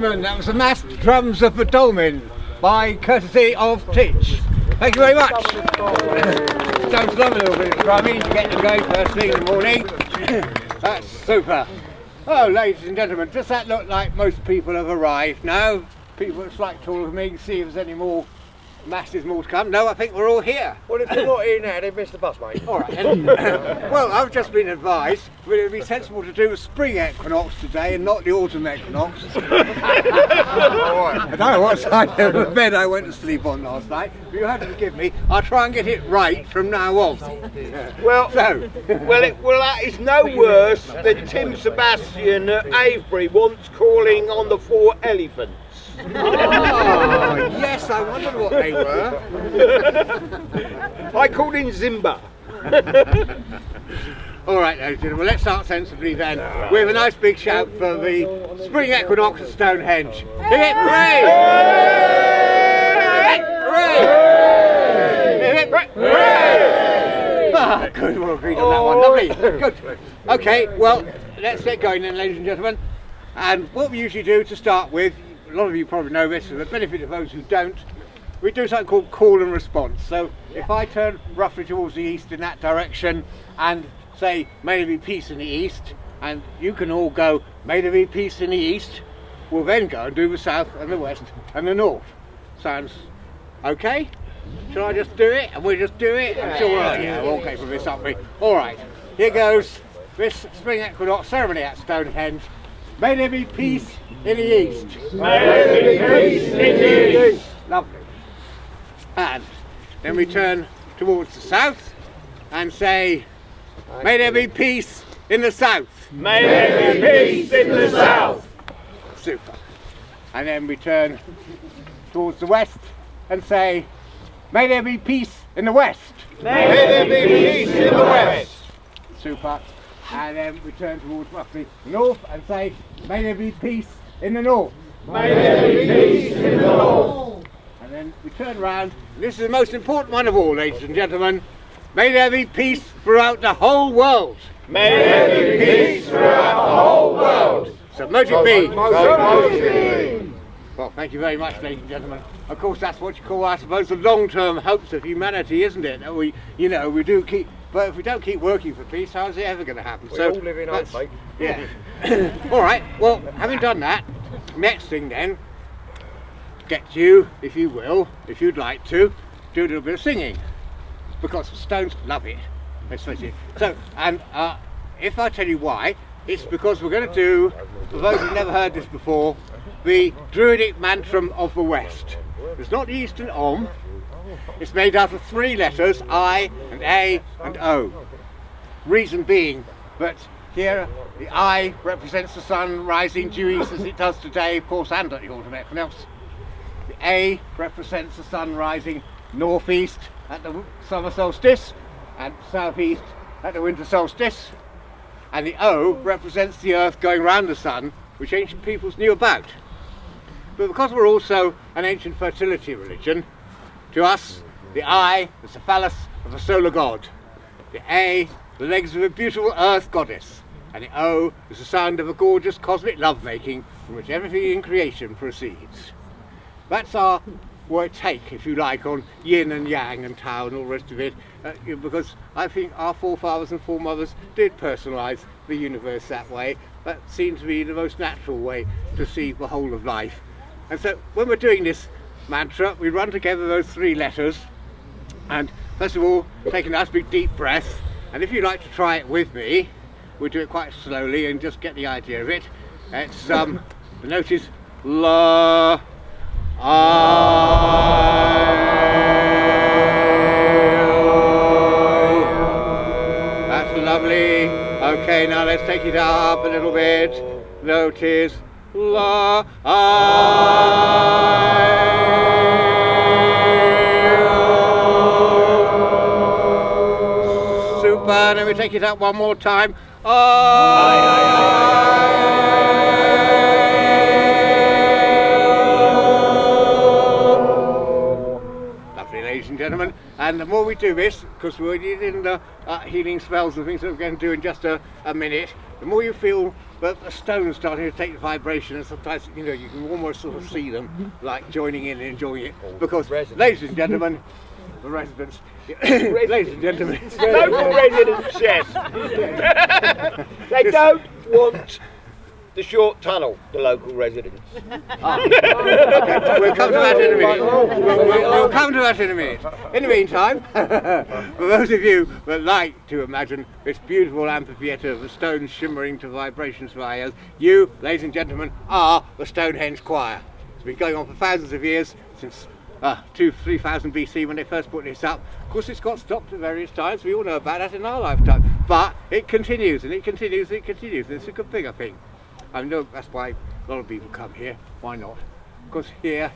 gentlemen, that was the massed drums of the dolmen by courtesy of Titch. Thank you very much. Stones love a little bit of drumming to get them going first thing in the morning. That's super. Oh, ladies and gentlemen, does that look like most people have arrived now? People are slightly taller than me, see if there's any more masses more to come. No, I think we're all here. Well, if you're not here now, they missed the bus, mate. All right. Well, I've just been advised that it would be sensible to do a spring equinox today and not the autumn equinox. I don't know what side of the bed I went to sleep on last night, but you have to forgive me. I'll try and get it right from now on. Well, that is no worse than Tim Sebastian at Avebury once calling on the 4 elephants. Oh, yes, I wondered what they were. I called in Zimba. All right, ladies and gentlemen, let's start sensibly then with a nice big shout for the spring equinox at Stonehenge. Hip hip hooray! Hooray! Hip hip hooray! Ah, good, well agreed on that one, lovely, good. Okay, well, let's get going then, ladies and gentlemen. And what we usually do to start with, a lot of you probably know this, for the benefit of those who don't, we do something called call and response. So if I turn roughly towards the east in that direction and say, may there be peace in the east, and you can all go, may there be peace in the east, we'll then go and do the south and the west and the north. Sounds okay? Shall I just do it? And we just do it? I'm sure we're okay for this, aren't we? All right, here goes this spring equinox ceremony at Stonehenge. May there be peace in the east. May there be peace in the east. Lovely. And then we turn towards the south and say, may there be peace in the south. May there be peace in the south. Super. And then we turn towards the west and say, may there be peace in the west. May there be peace in the west. Super. And then we turn towards roughly the north and say, may there be peace in the north. May there be peace in the north. And then we turn around, and this is the most important one of all, ladies and gentlemen. May there be peace throughout the whole world. May there be peace throughout the whole world. So motive be. Motive. Well, thank you very much, ladies and gentlemen. Of course, that's what you call, I suppose, the long-term hopes of humanity, isn't it? That we do keep. But if we don't keep working for peace, how's it ever going to happen? We all live in hope, mate. Yeah. All right. Well, having done that, next thing then, get you, if you will, if you'd like to, do a little bit of singing, because the Stones love it. Let's face it. So, and if I tell you why, it's because we're going to do, for those who've never heard this before, the Druidic Mantram of the West. It's not the Eastern Om. It's made out of 3 letters, I and A and O. Reason being that here the I represents the sun rising due east as it does today, of course, and at the autumn equinox. The A represents the sun rising northeast at the summer solstice and southeast at the winter solstice. And the O represents the earth going round the sun, which ancient peoples knew about. But because we're also an ancient fertility religion, to us, the I is the phallus of a solar god, the A, the legs of a beautiful earth goddess, and the O is the sound of a gorgeous cosmic lovemaking from which everything in creation proceeds. That's our word take, if you like, on yin and yang and Tao and all the rest of it, because I think our forefathers and foremothers did personalise the universe that way. That seems to be the most natural way to see the whole of life. And so when we're doing this mantra, we run together those 3 letters, and first of all take a nice big deep breath, and if you'd like to try it with me, we'll do it quite slowly and just get the idea of it. It's the note is La, I. That's lovely. Okay, now let's take it up a little bit. Note is La, I. Super, and then we take it up one more time. Lovely, ladies and gentlemen. And the more we do this, because we're in the healing spells and things that we're going to do in just a minute, the more you feel but the stones starting to take the vibration, and sometimes, you know, you can almost sort of see them like joining in and enjoying it. Because, ladies and gentlemen, the residents, ladies and gentlemen, Local residents, yes. They don't want the short tunnel, the local residents. we'll come to that in a minute. We'll come to that in a minute. In the meantime, for those of you that like to imagine this beautiful amphitheatre of the stones shimmering to vibrations of our ears, you, ladies and gentlemen, are the Stonehenge Choir. It's been going on for thousands of years, since 3,000 BC when they first put this up. Of course, it's got stopped at various times. We all know about that in our lifetime. But it continues, and it continues, and it continues. And it's a good thing, I think. I know that's why a lot of people come here. Why not? Because here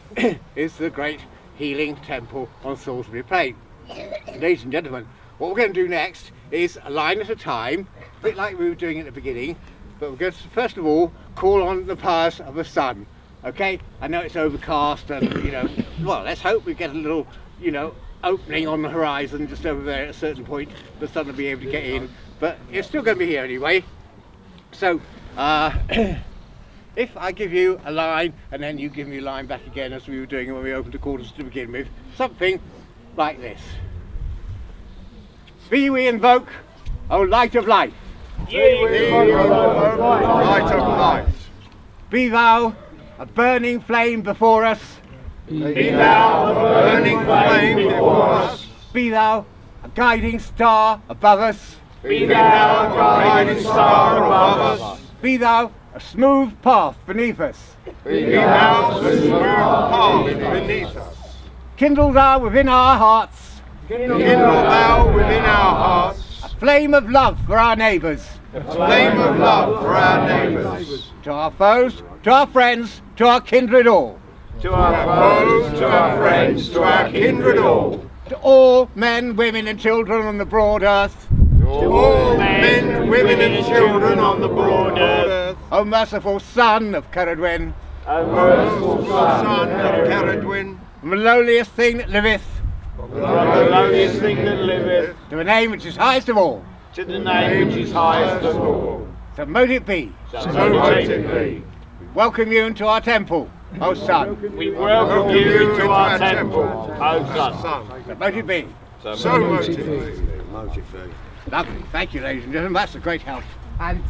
is the great healing temple on Salisbury Plain. Ladies and gentlemen, what we're going to do next is a line at a time, a bit like we were doing at the beginning, but we're going to first of all call on the powers of the sun. Okay? I know it's overcast and, you know, well, let's hope we get a little, you know, opening on the horizon just over there at a certain point. The sun will be able to get in, but it's still going to be here anyway. So, if I give you a line and then you give me a line back again as we were doing when we opened the quarters to begin with, something like this. Be we invoke, O light of life. Ye we invoke, Light of life. Be thou a burning flame before us. Be thou a burning flame before us. Be thou a guiding star above us. Be thou a guiding star above us. Be thou a smooth path beneath us. Be thou the smooth path beneath us. Kindle thou within our hearts Kindle thou within our hearts a flame of love for our neighbours, a flame of love for our neighbours. to our foes, to our friends, to our kindred all, To Our foes, to our friends, to our kindred all. to all men, women and children on the broad earth. To all men, women and children on the broad earth. O merciful Son of Caradwen, O merciful Son of Caradwen, the lowliest thing that liveth, the lowliest thing that liveth, to the name which is highest of all, to the name which is highest of all. so mote it be. so mote it be. We welcome you into our temple, O Son, We welcome you to our temple, O Son. so mote it be. So mote it be. Lovely, thank you ladies and gentlemen, that's a great help. And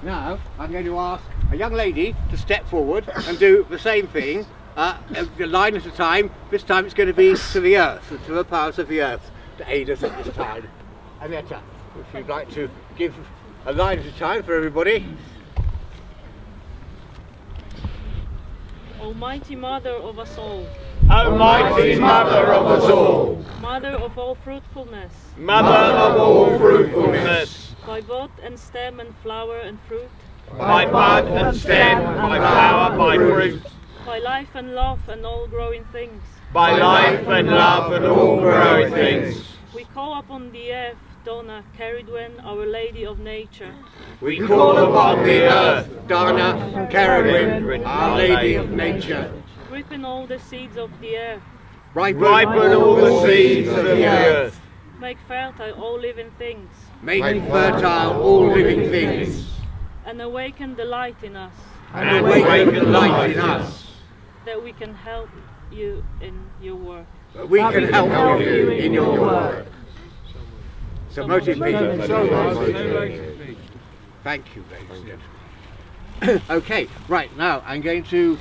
now I'm going to ask a young lady to step forward and do the same thing, a line at a time. This time it's going to be to the earth, to the powers of the earth, to aid us at this time. Annetta, if you'd like to give a line at a time for everybody. Almighty Mother of us all, Almighty Mother of us all, Mother of all fruitfulness, Mother of all fruitfulness, by bud and stem and flower and fruit, by bud and stem, by flower, by fruit, by life and love and all growing things, by life and love and all growing things. we call upon the earth, Donna Caradwen, Our Lady of Nature, We call upon the earth, Dana Caradwen, Our Lady of Nature, ripen all the seeds of the earth, ripen all the seeds of the earth, make fertile all living things, make fertile all living things, and awaken the light in us, and awaken the light in us, that we can help you in your work. that we can help you in your work. So mote it be. Thank you, ladies and gentlemen. Okay, right, now I'm going to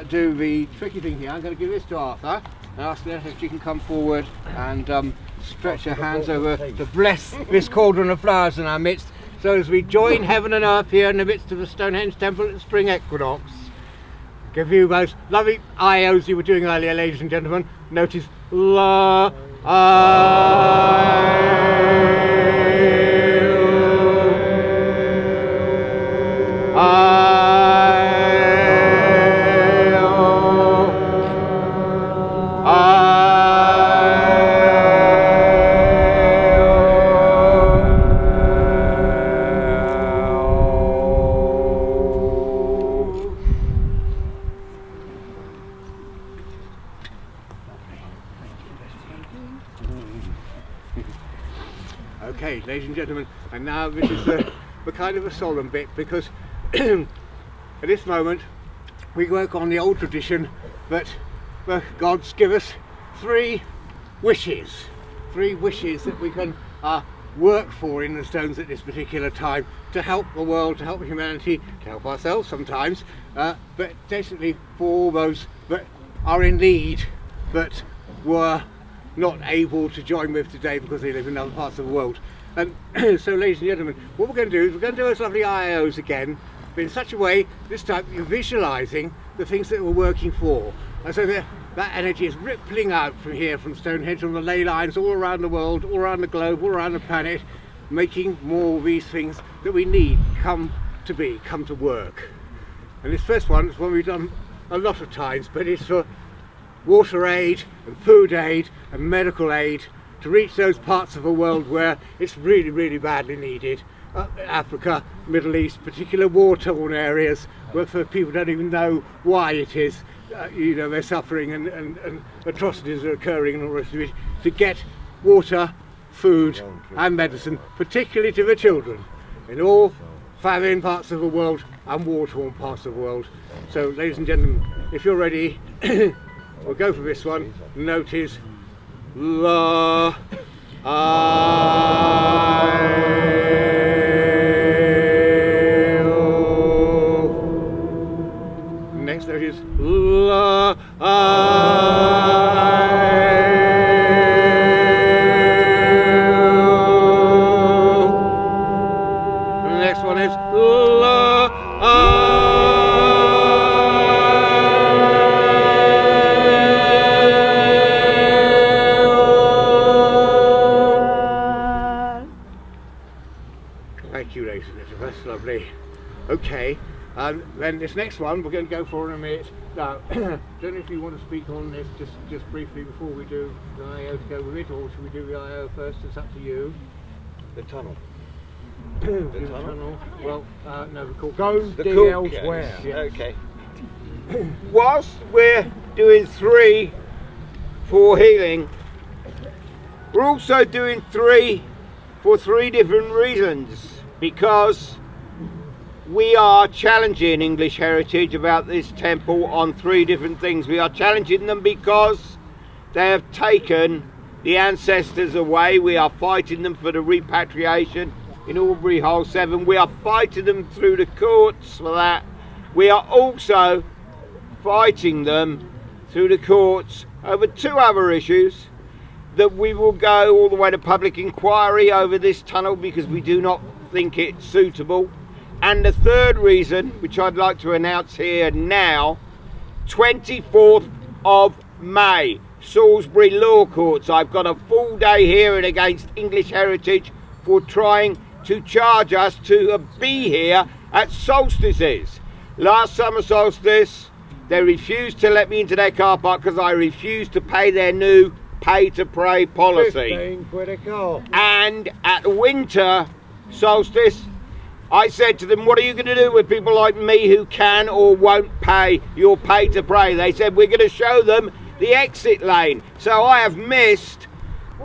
do the tricky thing here. I'm going to give this to Arthur and ask her if she can come forward and stretch her hands over to bless this cauldron of flowers in our midst, so as we join heaven and earth here in the midst of the Stonehenge temple at the spring equinox. Give you those lovely IOs you were doing earlier, ladies and gentlemen. Notice la Okay, ladies and gentlemen, and now this is the kind of a solemn bit, because at this moment we work on the old tradition that the gods give us three wishes that we can work for in the stones at this particular time to help the world, to help humanity, to help ourselves sometimes, but basically for all those that are in need that were not able to join with today because they live in other parts of the world. And so, ladies and gentlemen, what we're going to do is we're going to do those lovely IOs again, but in such a way this time you're visualising the things that we're working for. And so that energy is rippling out from here, from Stonehenge, on the ley lines all around the world, all around the globe, all around the planet, making more of these things that we need come to work. And this first one is one we've done a lot of times, but it's for water aid and food aid and medical aid to reach those parts of the world where it's really, really badly needed. Africa, Middle East, particular war-torn areas where people don't even know why it is. They're suffering and atrocities are occurring and all the rest of it, to get water, food and medicine, particularly to the children in all famine parts of the world and war-torn parts of the world. So, ladies and gentlemen, if you're ready, we'll go for this one. The note is La Next note is La The next one is La Thank you, ladies and gentlemen, that's lovely. Okay. Then this next one we're going to go for in a minute. Now, don't know if you want to speak on this just briefly before we do the IO to go with it, or should we do the IO first? It's up to you. The tunnel. The tunnel. Well, no, we call Go The dig cook, elsewhere. yes. Okay. Whilst we're doing 3 for healing, we're also doing 3 for 3 different reasons, because we are challenging English heritage about this temple on 3 different things. We are challenging them because they have taken the ancestors away. We are fighting them for the repatriation in Albury Hole 7. We are fighting them through the courts for that. We are also fighting them through the courts over 2 other issues, that we will go all the way to public inquiry over this tunnel because we do not think it's suitable. And the 3rd reason, which I'd like to announce here now, 24th of May, Salisbury Law Courts. I've got a full day hearing against English Heritage for trying to charge us to be here at solstices. Last summer solstice, they refused to let me into their car park because I refused to pay their new pay-to-pray policy. 15 quid a car. And at winter solstice, I said to them, what are you going to do with people like me who can or won't pay your pay to pray? They said, we're going to show them the exit lane. So I have missed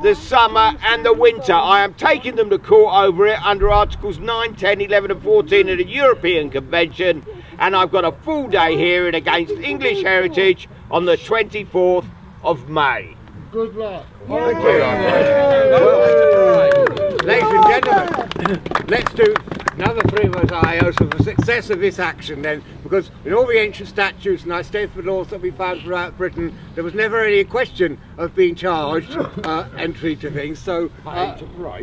the summer and the winter. I am taking them to court over it under Articles 9, 10, 11 and 14 of the European Convention, and I've got a full day hearing against English Heritage on the 24th of May. Good luck. Thank you. Ladies and gentlemen, let's do another 3 of those IOs for the success of this action then, because in all the ancient statutes and Eisteddfod laws that we found throughout Britain, there was never any question of being charged entry to things, so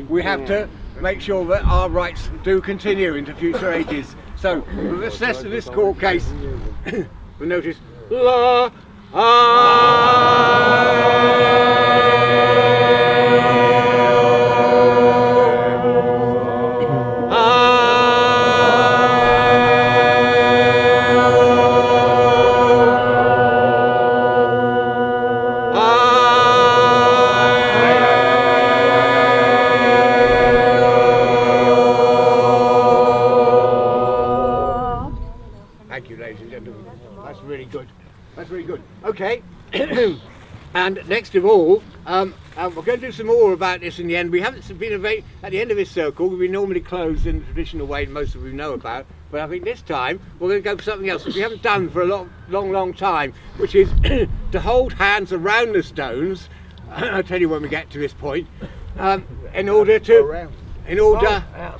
we have to make sure that our rights do continue into future ages. So, for the success of this court case, we notice La Thank you, ladies and gentlemen. That's really good. That's really good. Okay. And next of all, we're going to do some more about this in the end. We haven't been at the end of this circle. We normally close in the traditional way most of you know about. But I think this time we're going to go for something else that we haven't done for a long time, which is to hold hands around the stones. I'll tell you when we get to this point. In order to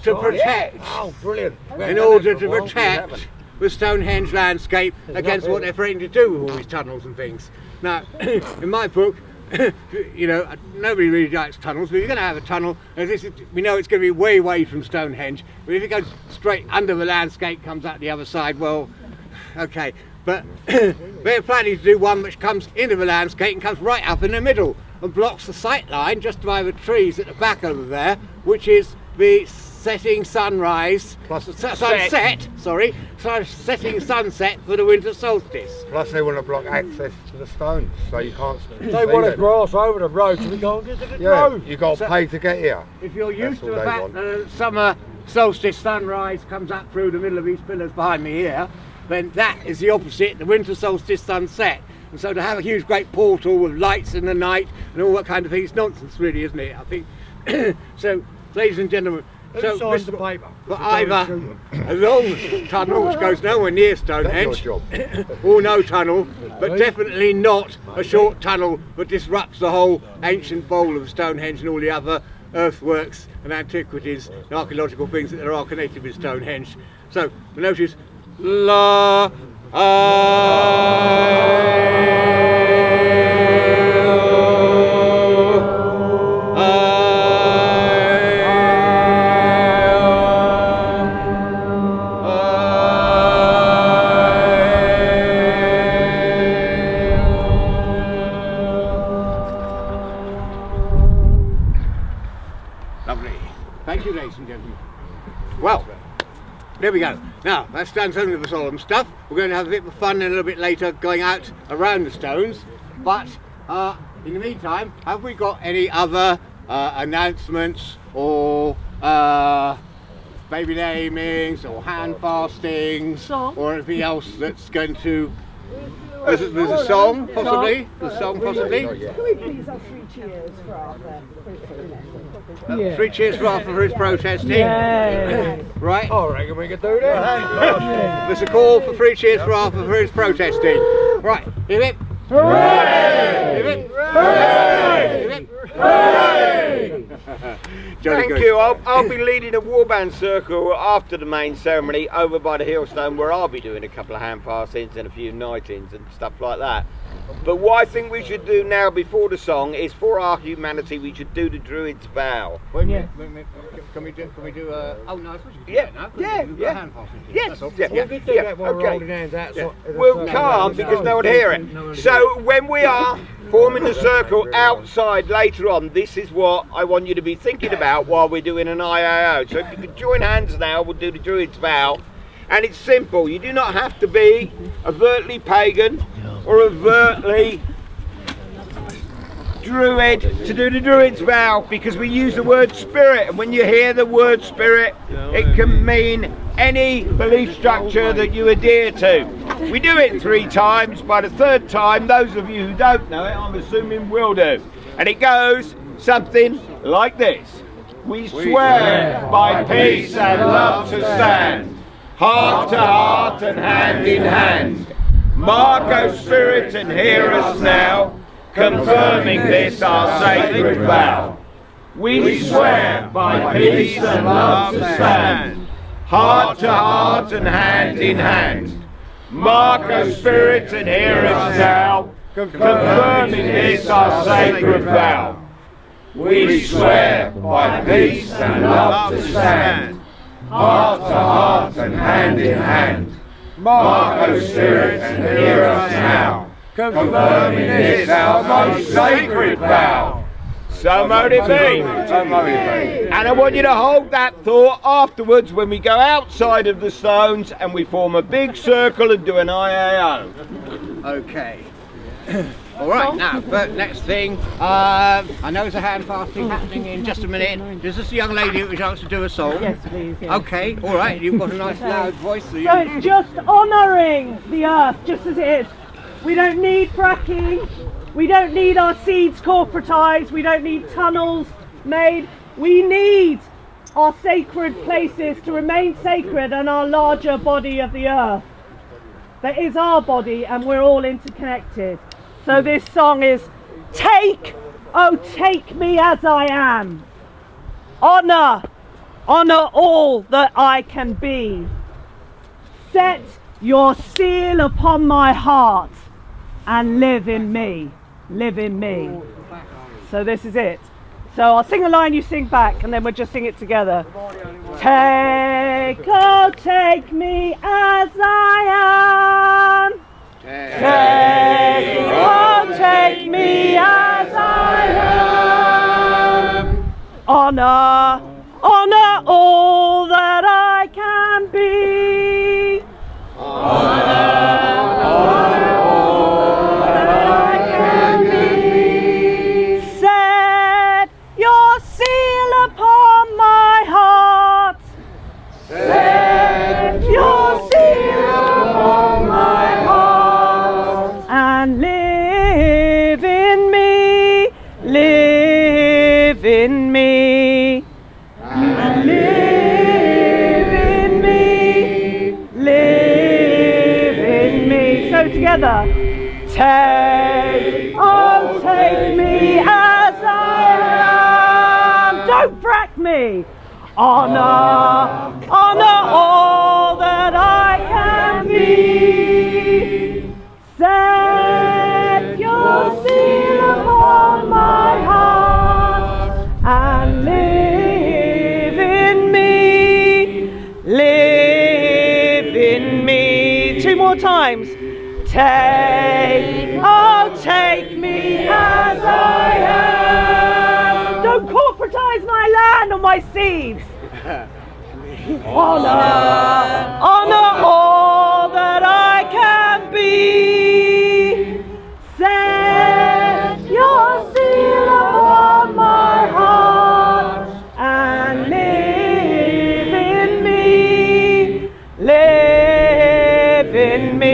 protect. Oh, brilliant. In order to protect the Stonehenge landscape against what they're threatening to do with all these tunnels and things. Now, in my book, you know, nobody really likes tunnels, but if you're going to have a tunnel, we know it's going to be way away from Stonehenge, but if it goes straight under the landscape, comes out the other side, well, okay. But they're planning to do one which comes into the landscape and comes right up in the middle and blocks the sight line just by the trees at the back over there, which is the setting sunrise, setting sunset for the winter solstice. Plus they want to block access to the stones, so you can't. They want to cross over the road so we can't get to the road. You got to pay to get here. If you're used to the fact that summer solstice sunrise comes up through the middle of these pillars behind me here, then that is the opposite, the winter solstice sunset. And so to have a huge great portal with lights in the night and all that kind of thing, it's nonsense really, isn't it? I think. So, ladies and gentlemen, so signs the paper? for either a long tunnel which goes nowhere near Stonehenge, or no tunnel, but definitely not a short tunnel that disrupts the whole ancient bowl of Stonehenge and all the other earthworks and antiquities and archaeological things that there are connected with Stonehenge. So the note is La Thank you, ladies and gentlemen. Well, there we go. Now, that's done some of the solemn stuff. We're going to have a bit of fun a little bit later going out around the stones. But in the meantime, have we got any other announcements or baby namings or hand fastings or anything else that's going to... There's a song, possibly? There's a song, possibly? Can we please have 3 cheers for Arthur? 3 cheers for Arthur for his protesting. Yeah. Right? I reckon we could do that. There's a call for 3 cheers for Arthur for his protesting. Right, hip hip. Hooray! Hip hip. Hooray! Hip hip. Hooray! Thank you. I'll be leading a warband circle after the main ceremony over by the Hillstone, where I'll be doing a couple of hand passings and a few knightings and stuff like that. But what I think we should do now before the song is, for our humanity, we should do the Druids' vow. Wait a minute. Can we do oh no, I suppose you can do that now. We've got hand passing. Yes. We could do that while we're holding hands outside. We'll calm because no one hear it. So when we are forming the circle outside later on, this is what I want you to be thinking about while we're doing an IAO. So if you could join hands now, we'll do the Druids' vow. And it's simple. You do not have to be overtly pagan or overtly Druid to do the Druid's vow, because we use the word spirit, and when you hear the word spirit, it can mean any belief structure that you adhere to. We do it 3 times. By the 3rd time, those of you who don't know it, I'm assuming will do. And it goes something like this. We swear by peace and love to stand, heart to heart and hand in hand. Mark, O Spirit, and hear us now, confirming this our sacred vow. We swear by peace and love to stand, heart to heart and hand in hand. Mark, O Spirit, and hear us now, confirming this our sacred vow. We swear by peace and love to stand, heart to heart and hand in hand. Mark, O Spirit, and hear us now, confirming this our most sacred vow. So mote it be. And I want you to hold that thought afterwards when we go outside of the stones and we form a big circle and do an IAO. Okay. All right, now, but next thing, I know there's a hand fasting happening in just a minute. Is this a young lady who wants to do a song? Yes, please. Yes. Okay, all right, you've got a nice loud voice. So So it's just honouring the earth just as it is. We don't need fracking. We don't need our seeds corporatized. We don't need tunnels made. We need our sacred places to remain sacred and our larger body of the earth. That is our body, and we're all interconnected. So this song is take, oh take me as I am. Honor, honor all that I can be. Set your seal upon my heart and live in me, live in me. So this is it. So I'll sing a line, you sing back, and then we'll just sing it together. Take, oh take me as I am. Take, oh take me as I am. Honor, honor all that I can be. Honor, honor all that I can be. Set your seal upon my heart. Set your seal upon my heart. And live in me, live in me. And live in me, live in me. So together. Take, oh take me as I am. Don't frack me. Honor, honor all that I can be. Set your seal upon my heart and live in me, live in me. Two more times. Take, oh take me as I am. Don't corporatize my land or my seeds. Honor, honor all that I can be. Set your seal upon my heart and live in me, live in me.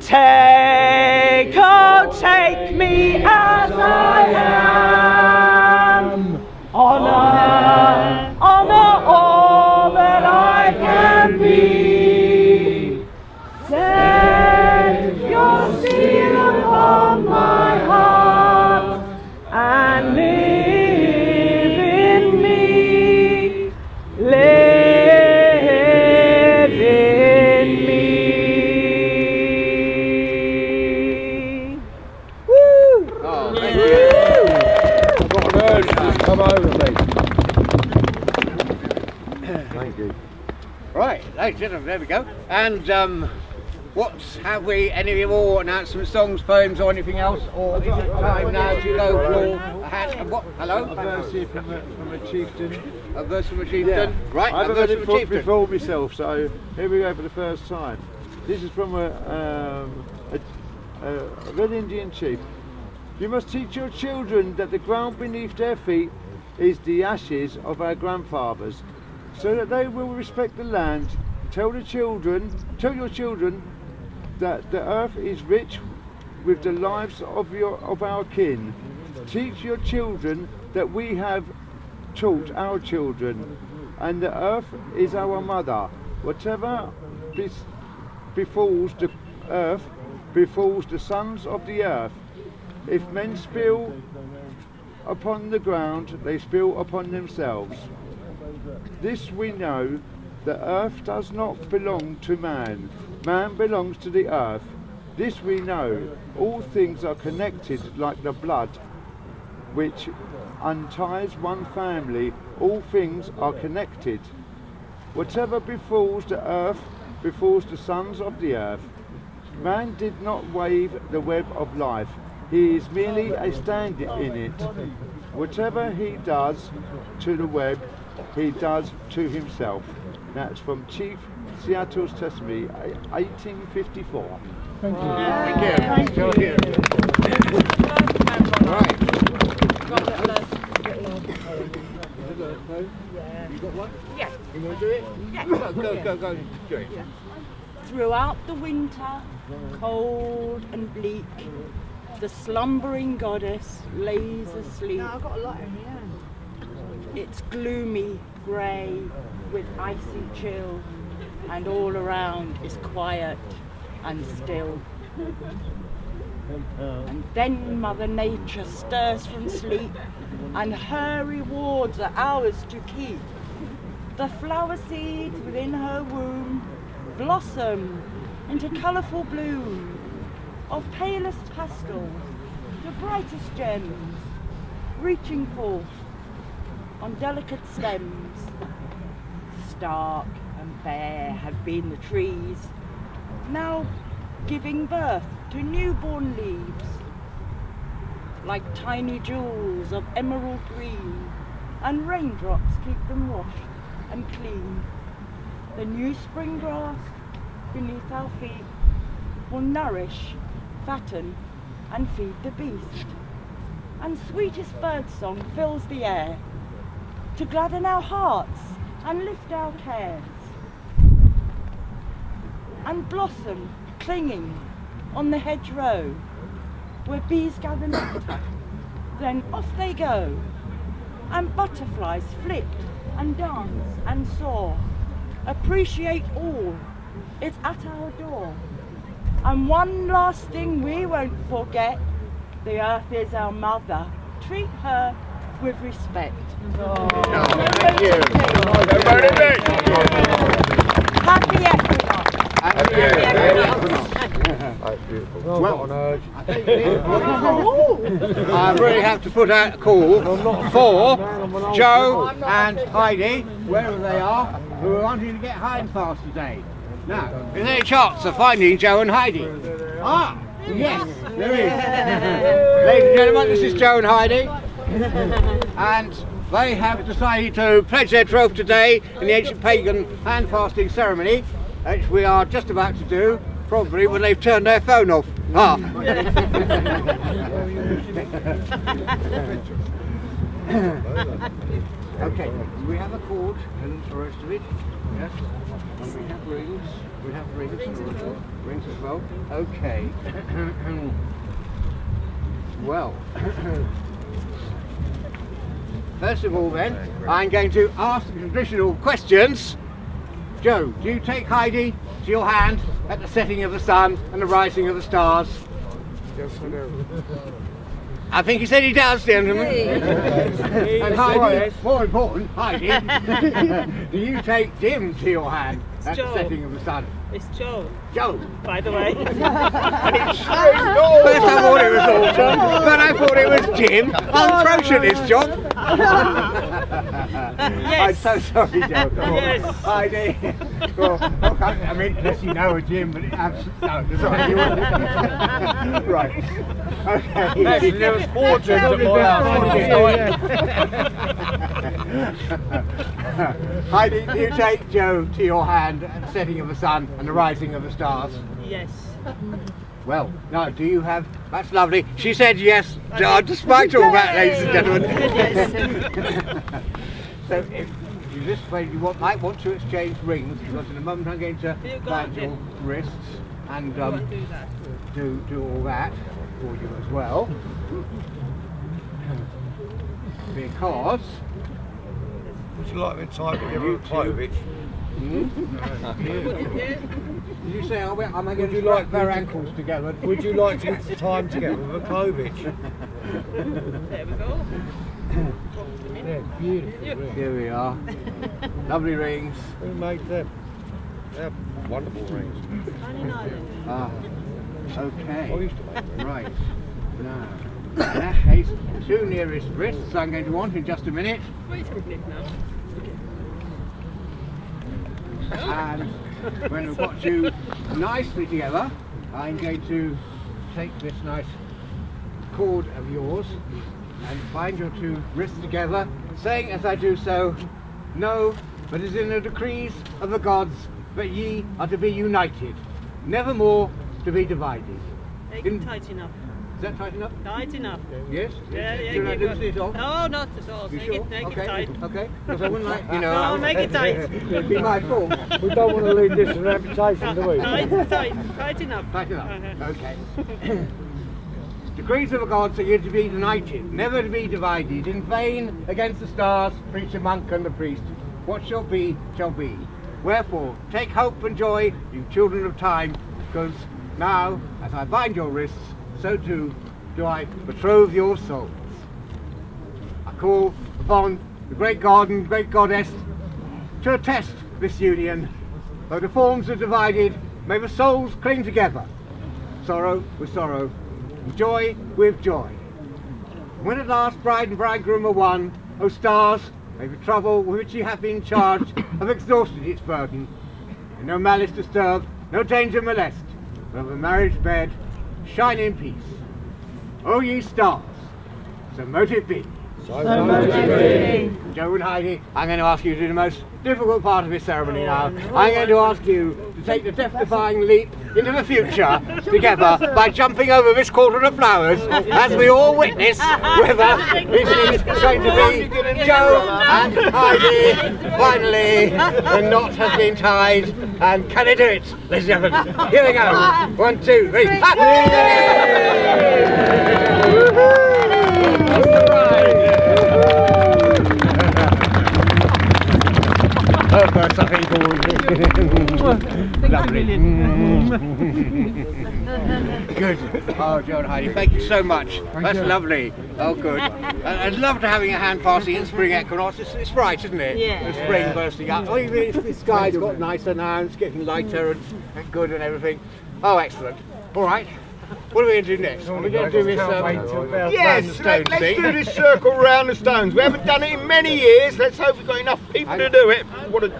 Take, oh take me as I am. Honor, honor all that I can be. Set your seal upon my heart and live in me, live in me. Woo! Oh, thank you. I've got an urge to come over me. Thank you. Right, ladies and gentlemen, there we go. And have we any more announcements, songs, poems, or anything else? Or is it time now to go for a hat and what? Hello? A verse here from a chieftain. A verse from a chieftain? Right, I've a heard verse it from a chieftain. before myself, so here we go for the first time. This is from a Red Indian chief. You must teach your children that the ground beneath their feet is the ashes of our grandfathers, so that they will respect the land. Tell your children that the earth is rich with the lives of our kin. Teach your children that we have taught our children, and the earth is our mother. Whatever befalls the earth befalls the sons of the earth. If men spill upon the ground, they spill upon themselves. This we know, the earth does not belong to man. Man belongs to the earth. This we know, all things are connected like the blood which unties one family. All things are connected. Whatever befalls the earth befalls the sons of the earth. Man did not weave the web of life. He is merely a stand in it. Whatever he does to the web, he does to himself. That's from Chief Seattle's Testimony, 1854. Thank you. Thank you. Right. You got one? Yeah. You want to do it? Yeah. Go, do it. Throughout the winter, cold and bleak, The slumbering goddess lays asleep. No, I've got a lot in the end. It's gloomy, grey, with icy chill, and all around is quiet and still. And then Mother Nature stirs from sleep, and her rewards are ours to keep. The flower seeds within her womb blossom into colourful bloom, of palest pastels to brightest gems, reaching forth on delicate stems. Stark and bare have been the trees, now giving birth to newborn leaves, like tiny jewels of emerald green, and raindrops keep them washed and clean. The new spring grass beneath our feet will nourish, fatten, and feed the beast. And sweetest birdsong fills the air to gladden our hearts and lift our cares. And blossom clinging on the hedgerow, where bees gather nectar, then off they go, and butterflies flit and dance and soar. Appreciate all, it's at our door. And one last thing we won't forget, the earth is our mother, treat her with respect. Thank you. Happy Equinox. Happy Equinox. Well, I really have to put out a call for Joe and Heidi, wherever they are, who are wanting to get high and fast today. Now, is there any chance of finding Joe and Heidi? Ah, yes, there is. Ladies and gentlemen, this is Joe and Heidi, and they have decided to pledge their troth today in the ancient pagan hand fasting ceremony, which we are just about to do, probably when they've turned their phone off. Ah. Okay, we have a cord and the rest of it. Yes. And we have rings. We have rings as well. Rings as well. Okay. Well. First of all then, I'm going to ask the traditional questions. Joe, do you take Heidi to your hand at the setting of the sun and the rising of the stars? yes, I do. I think he said he does, gentlemen. And Heidi, more important, Heidi, do you take Jim to your hand at the setting of the sun? It's Joe, Joe. by the way. And it's First I thought it was Autumn, but I thought it was Jim. I'm atrocious this job. I'm so sorry, Joe. Yes. Heidi. Well, okay, I mean, unless you know a Jim, but it absolutely no. Sorry, you wouldn't. Right. Okay. Actually, there was 4 Jims at my house. Heidi, do you take Joe to your hand at the setting of the sun and the rising of the stars? Yes. Well, no, do you have... That's lovely. She said yes, despite all that, ladies and gentlemen. So, if you this way, you might want to exchange rings, because in a moment I'm going to bind your wrists and do all that for you as well. Because... Would you like me to tie together with clovage? Did you say, am I going to strike their ankles together? Would you like to tie them together with a clovage? There we go. Yeah, beautiful. Here we are. Lovely rings. Who made them? They're wonderful rings. Ah, okay. I used to make them. Right. Now, in that case, 2 nearest wrists I'm going to want in just a minute. Wait a minute now. And when we've got you nicely together, I'm going to take this nice cord of yours and bind your 2 wrists together, saying as I do so, "No, but as in the decrees of the gods, that ye are to be united, never more to be divided." Make it tight enough. Is that tight enough? Tight enough. Yes? Yeah, Should I keep loosen it off? No, not at all. You Make sure? it Okay. tight. Okay. Because I wouldn't like, you know. No, make it tight. It'd be my fault. We don't want to leave this an reputation, do we? Tight enough. Tight enough. Uh-huh. Okay. decrees of the gods are you to be united, never to be divided. In vain against the stars, preach the monk and the priest. What shall be, shall be. Wherefore, take hope and joy, you children of time, because now, as I bind your wrists, so too do I betroth your souls. I call upon the great God and great goddess to attest this union. Though the forms are divided, may the souls cling together, sorrow with sorrow, and joy with joy. When at last bride and bridegroom are one, O stars, may the trouble with which you have been charged have exhausted its burden, and no malice disturb, no danger molest, but the marriage bed shine in peace. O ye stars, so mote it be. So mote it be. Joe and Heidi, I'm going to ask you to do the most difficult part of this ceremony now. I'm going to ask you to take the death-defying leap into the future together by jumping over this cauldron of flowers as we all witness whether this is going to be Joe and Heidi. Finally, the knot has been tied, and can they do it, ladies and gentlemen? Here we go. 1, 2, 3. Oh, first I think lovely. Good. Oh, Joe and Heidi, thank you so much. That's lovely. Oh, good. I'd love to having a hand passing in spring equinox. It's bright, isn't it? Yeah. The spring bursting up. Oh, even if the sky's got nicer now, it's getting lighter and good and everything. Oh, excellent. All right. What are we going to do next? We're going to do this Yes, let's do this circle round the stones. We haven't done it in many years. Let's hope we've got enough people to do it. What a...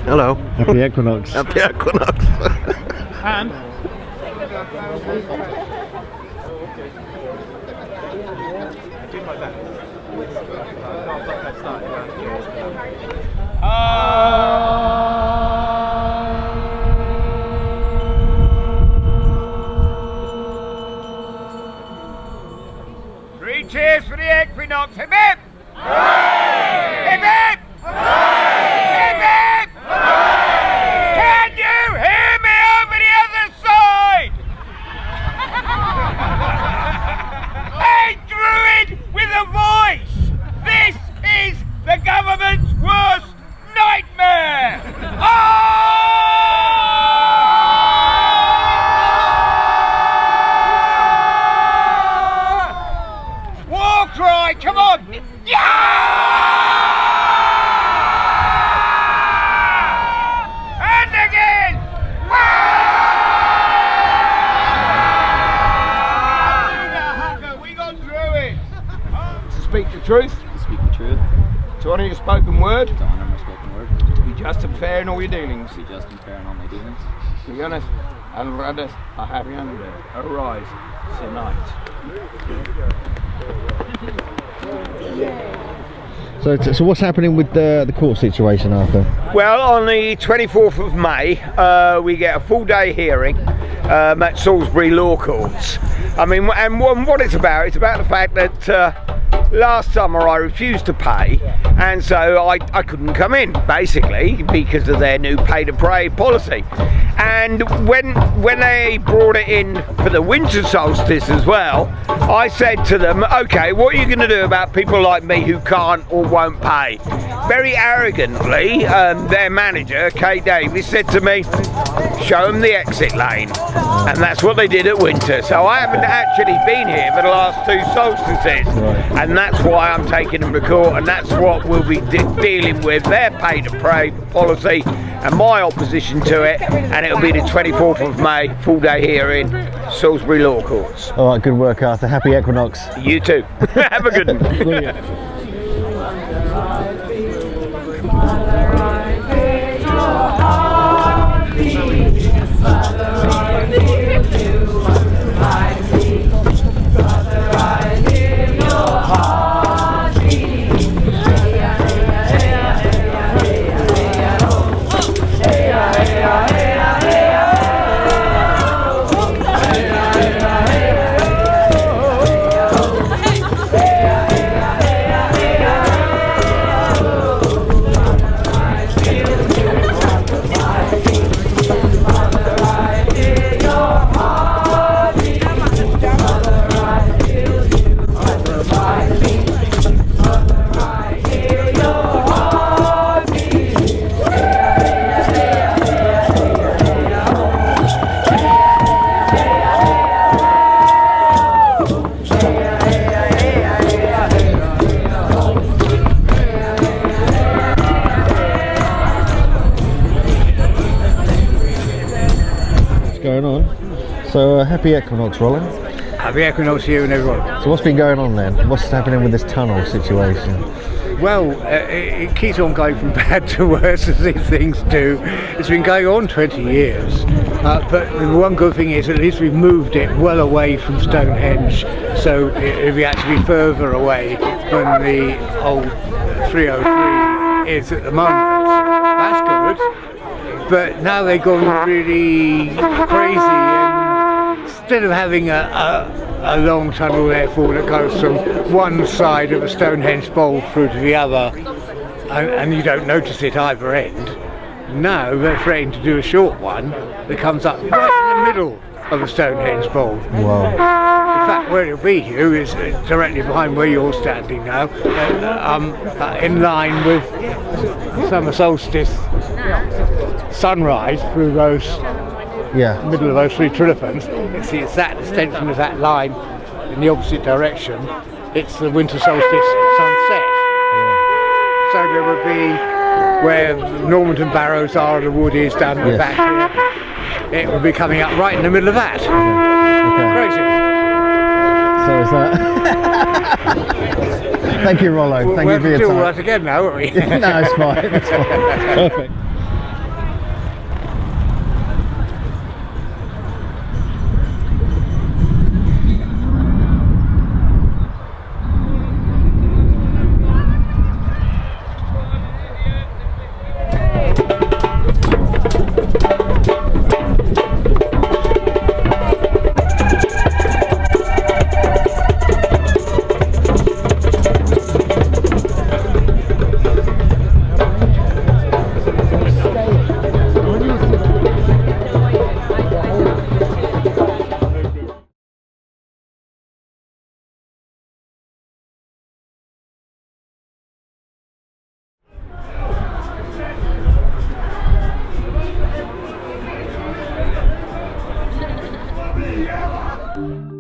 Hello. Happy Equinox. Happy Equinox. And Three cheers for the Equinox. Hip hip! Hooray! Hip hip! Hooray! Hip hip! Hooray! Can you hear me over the other side? A druid with a voice! This is the government's worst nightmare! War cry, come on! Yeah! And again! We got Druids! To speak the truth. Speak the truth. To honour your spoken word. To honour my spoken word. To be just and fair in all your dealings. To be just and fair in all my dealings. To be honest and rather a happy under. Arise tonight. So what's happening with the court situation, Arthur? Well, on the 24th of May, we get a full day hearing at Salisbury Law Courts. I mean, and what it's about the fact that last summer I refused to pay, and so I couldn't come in, basically, because of their new pay-to-pray policy. And when they brought it in for the winter solstice as well, I said to them, okay, what are you going to do about people like me who can't or won't pay? Very arrogantly, their manager, Kate Davis, said to me, show them the exit lane. And that's what they did at winter. So I haven't actually been here for the last 2 solstices. And that's why I'm taking them to court, and that's what we'll be dealing with, their pay-to-pray policy and my opposition to it. And it'll be the 24th of May, full day hearing, Salisbury Law Courts. All right, good work, Arthur. Happy Equinox. You too. Have a good one. going on. So happy Equinox, Roland. Happy Equinox to you and everyone. So what's been going on then? What's happening with this tunnel situation? Well, it keeps on going from bad to worse as these things do. It's been going on 20 years, but the one good thing is at least we've moved it well away from Stonehenge, so it'll be actually further away than the old 303 is at the moment. That's good, but now they've gone really crazy, and instead of having a long tunnel therefore that goes from one side of a Stonehenge bowl through to the other, and you don't notice it either end. Now they're threatening to do a short one that comes up right in the middle of a Stonehenge bowl. Wow. In fact, where it'll be, Hugh, is directly behind where you're standing now, in line with summer solstice sunrise through those middle of those three trilithons. See, it's that extension of that line in the opposite direction. It's the winter solstice sunset. So there would be where Normanton Barrows are, the wood is down the back here. It would be coming up right in the middle of that. Crazy. So is that? Thank you, Rollo. Thank you for your time. We'll do all that again now, won't we? No, it's fine. It's fine. Perfect. Yeah.